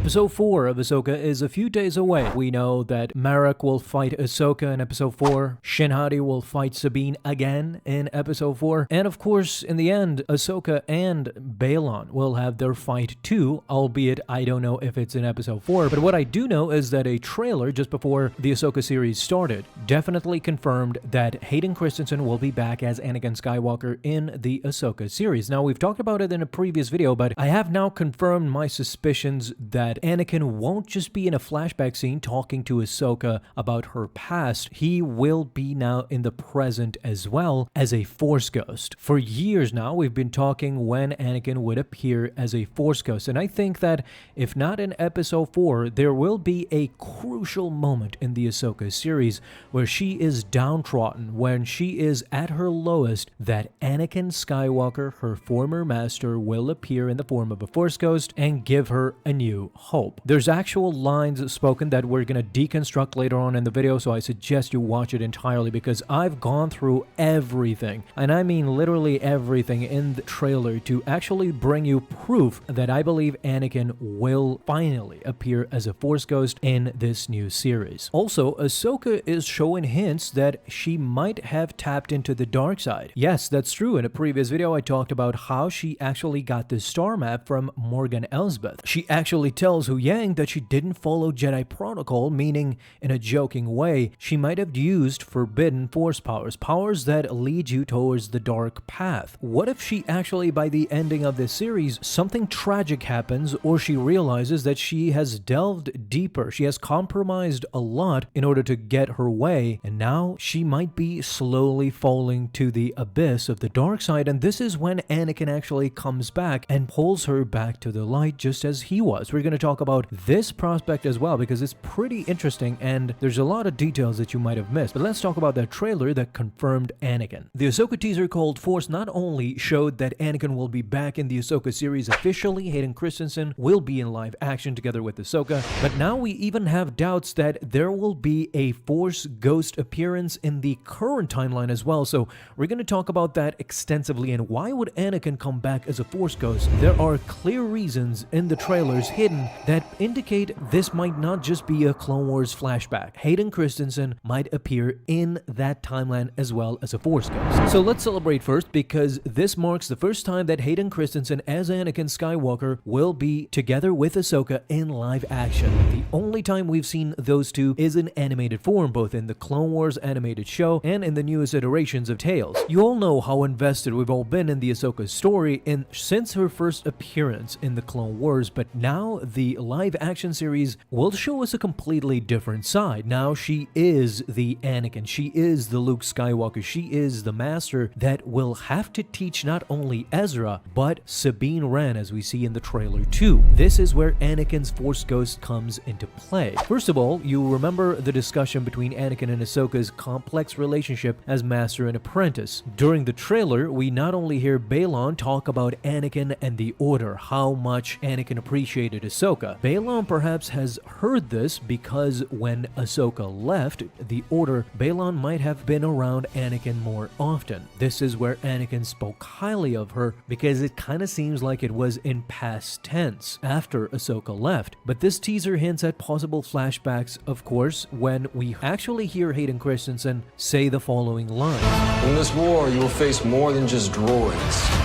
Episode 4 of Ahsoka is a few days away. We know that Marek will fight Ahsoka in Episode 4, Shin-Hati will fight Sabine again in Episode 4, and of course, in the end, Ahsoka and Baylan will have their fight too, albeit I don't know if it's in Episode 4, but what I do know is that a trailer just before the Ahsoka series started definitely confirmed that Hayden Christensen will be back as Anakin Skywalker in the Ahsoka series. Now, we've talked about it in a previous video, but I have now confirmed my suspicions that Anakin won't just be in a flashback scene talking to Ahsoka about her past. He will be now in the present as well as a Force ghost. For years now, we've been talking when Anakin would appear as a Force ghost, and I think that if not in Episode 4, there will be a crucial moment in the Ahsoka series where she is downtrodden, when she is at her lowest, that Anakin Skywalker, her former master, will appear in the form of a Force ghost and give her a new hope. There's actual lines spoken that we're going to deconstruct later on in the video, so I suggest you watch it entirely because I've gone through everything, and I mean literally everything in the trailer to actually bring you proof that I believe Anakin will finally appear as a Force ghost in this new series. Also, Ahsoka is showing hints that she might have tapped into the dark side. Yes, that's true. In a previous video, I talked about how she actually got the star map from Morgan Elsbeth. She actually tells Huyang that she didn't follow Jedi protocol, meaning in a joking way, she might have used forbidden Force powers, powers that lead you towards the dark path. What if she actually, by the ending of this series, something tragic happens, or she realizes that she has delved deeper, she has compromised a lot in order to get her way, and now she might be slowly falling to the abyss of the dark side, and this is when Anakin actually comes back and pulls her back to the light just as he was. We're going to talk about this prospect as well because it's pretty interesting and there's a lot of details that you might have missed. But let's talk about that trailer that confirmed Anakin. The Ahsoka teaser called Force not only showed that Anakin will be back in the Ahsoka series officially, Hayden Christensen will be in live action together with Ahsoka, but now we even have doubts that there will be a Force ghost appearance in the current timeline as well. So we're going to talk about that extensively, and why would Anakin come back as a Force ghost? There are clear reasons in the trailers hidden that indicate this might not just be a Clone Wars flashback. Hayden Christensen might appear in that timeline as well as a Force ghost. So let's celebrate first because this marks the first time that Hayden Christensen as Anakin Skywalker will be together with Ahsoka in live action. The only time we've seen those two is in animated form, both in the Clone Wars animated show and in the newest iterations of Tales. You all know how invested we've all been in the Ahsoka story since her first appearance in the Clone Wars, but now the live action series will show us a completely different side. Now she is the Anakin, she is the Luke Skywalker, she is the master that will have to teach not only Ezra, but Sabine Wren, as we see in the trailer too. This is where Anakin's Force ghost comes into play. First of all, you remember the discussion between Anakin and Ahsoka's complex relationship as master and apprentice. During the trailer, we not only hear Baylan talk about Anakin and the Order, how much Anakin appreciated Ahsoka. Baylan perhaps has heard this because when Ahsoka left the Order, Baylan might have been around Anakin more often. This is where Anakin spoke highly of her because it kind of seems like it was in past tense after Ahsoka left. But this teaser hints at possible flashbacks, of course, when we actually hear Hayden Christensen say the following lines. In this war, you will face more than just droids.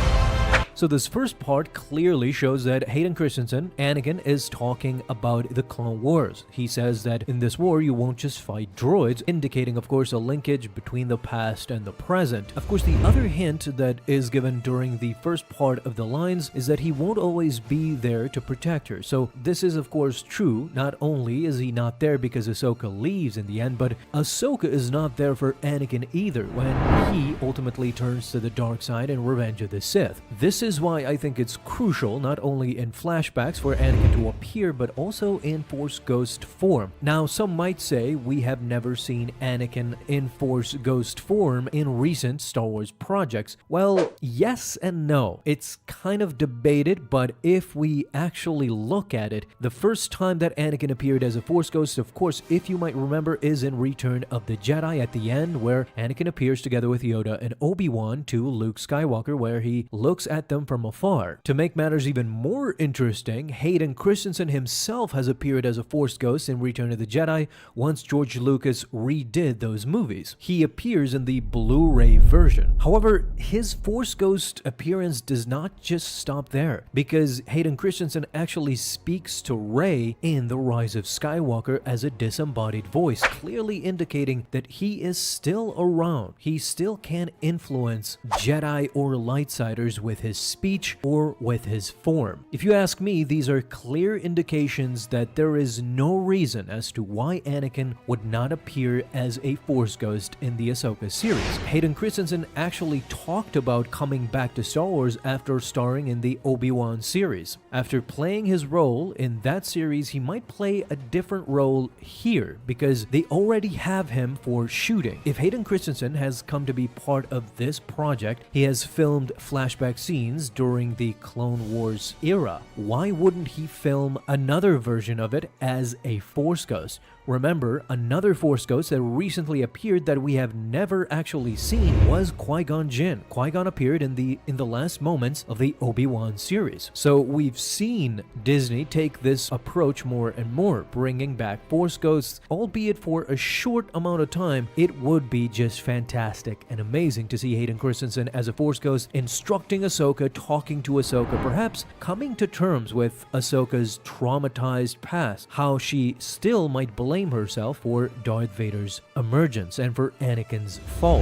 So this first part clearly shows that Hayden Christensen, Anakin, is talking about the Clone Wars. He says that in this war you won't just fight droids, indicating of course a linkage between the past and the present. Of course, the other hint that is given during the first part of the lines is that he won't always be there to protect her. So this is of course true. Not only is he not there because Ahsoka leaves in the end, but Ahsoka is not there for Anakin either when he ultimately turns to the dark side in Revenge of the Sith. This is why I think it's crucial not only in flashbacks for Anakin to appear, but also in Force Ghost form. Now, some might say we have never seen Anakin in Force Ghost form in recent Star Wars projects. Well, yes and no. It's kind of debated, but if we actually look at it, the first time that Anakin appeared as a Force Ghost, of course, if you might remember, is in Return of the Jedi at the end, where Anakin appears together with Yoda and Obi-Wan to Luke Skywalker, where he looks at them from afar. To make matters even more interesting, Hayden Christensen himself has appeared as a Force ghost in Return of the Jedi once George Lucas redid those movies. He appears in the Blu-ray version. However, his Force ghost appearance does not just stop there, because Hayden Christensen actually speaks to Rey in The Rise of Skywalker as a disembodied voice, clearly indicating that he is still around. He still can influence Jedi or lightsiders with his speech or with his form. If you ask me, these are clear indications that there is no reason as to why Anakin would not appear as a Force ghost in the Ahsoka series. Hayden Christensen actually talked about coming back to Star Wars after starring in the Obi-Wan series. After playing his role in that series, he might play a different role here because they already have him for shooting. If Hayden Christensen has come to be part of this project, he has filmed flashback scenes during the Clone Wars era. Why wouldn't he film another version of it as a Force ghost? Remember, another Force ghost that recently appeared that we have never actually seen was Qui-Gon Jinn. Qui-Gon appeared in the last moments of the Obi-Wan series. So we've seen Disney take this approach more and more, bringing back Force ghosts, albeit for a short amount of time. It would be just fantastic and amazing to see Hayden Christensen as a Force ghost instructing Ahsoka, talking to Ahsoka, perhaps coming to terms with Ahsoka's traumatized past, how she still might blame herself for Darth Vader's emergence and for Anakin's fall.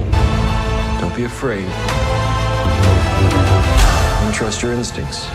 Don't be afraid. And trust your instincts.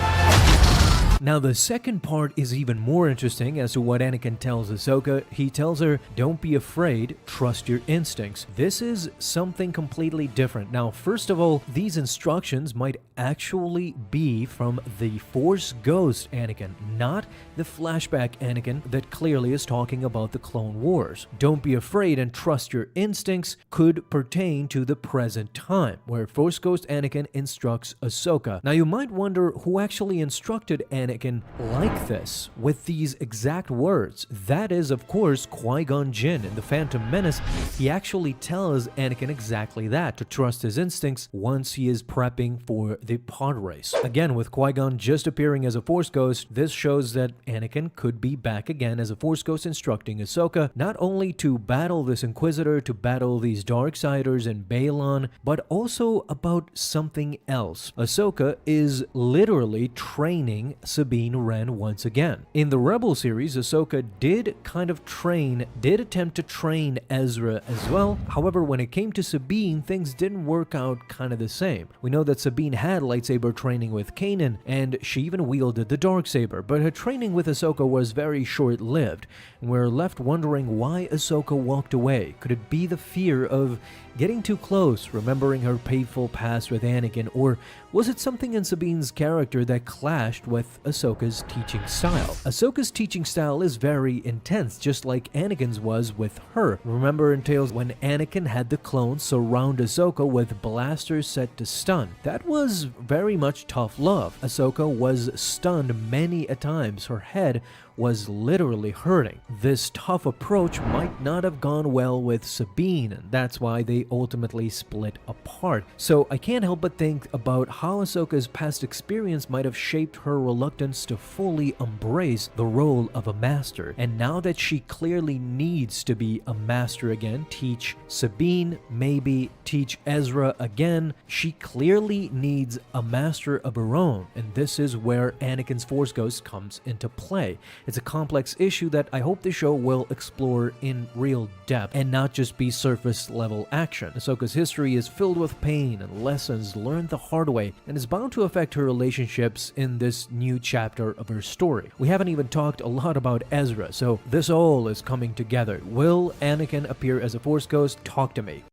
Now, the second part is even more interesting as to what Anakin tells Ahsoka. He tells her, don't be afraid, trust your instincts. This is something completely different. Now, first of all, these instructions might actually be from the Force Ghost Anakin, not the flashback Anakin that clearly is talking about the Clone Wars. Don't be afraid and trust your instincts could pertain to the present time, where Force Ghost Anakin instructs Ahsoka. Now, you might wonder who actually instructed Anakin like this, with these exact words. That is, of course, Qui-Gon Jinn. In The Phantom Menace, he actually tells Anakin exactly that, to trust his instincts once he is prepping for the pod race. Again, with Qui-Gon just appearing as a Force ghost, this shows that Anakin could be back again as a Force ghost instructing Ahsoka, not only to battle this Inquisitor, to battle these Darksiders and Balon, but also about something else. Ahsoka is literally training Sabine Wren once again. In the Rebel series, Ahsoka did attempt to train Ezra as well. However, when it came to Sabine, things didn't work out kind of the same. We know that Sabine had lightsaber training with Kanan, and she even wielded the Darksaber, but her training with Ahsoka was very short-lived, and we're left wondering why Ahsoka walked away. Could it be the fear of getting too close, remembering her painful past with Anakin, or was it something in Sabine's character that clashed with Ahsoka's teaching style? Ahsoka's teaching style is very intense, just like Anakin's was with her. Remember in Tales when Anakin had the clones surround Ahsoka with blasters set to stun. That was very much tough love. Ahsoka was stunned many a times. Her head was literally hurting. This tough approach might not have gone well with Sabine, and that's why they ultimately split apart. So I can't help but think about how Ahsoka's past experience might have shaped her reluctance to fully embrace the role of a master. And now that she clearly needs to be a master again, teach Sabine, maybe teach Ezra again, she clearly needs a master of her own, and this is where Anakin's Force Ghost comes into play. It's a complex issue that I hope the show will explore in real depth and not just be surface level action. Ahsoka's history is filled with pain and lessons learned the hard way, and is bound to affect her relationships in this new chapter of her story. We haven't even talked a lot about Ezra, so this all is coming together. Will Anakin appear as a Force Ghost? Talk to me.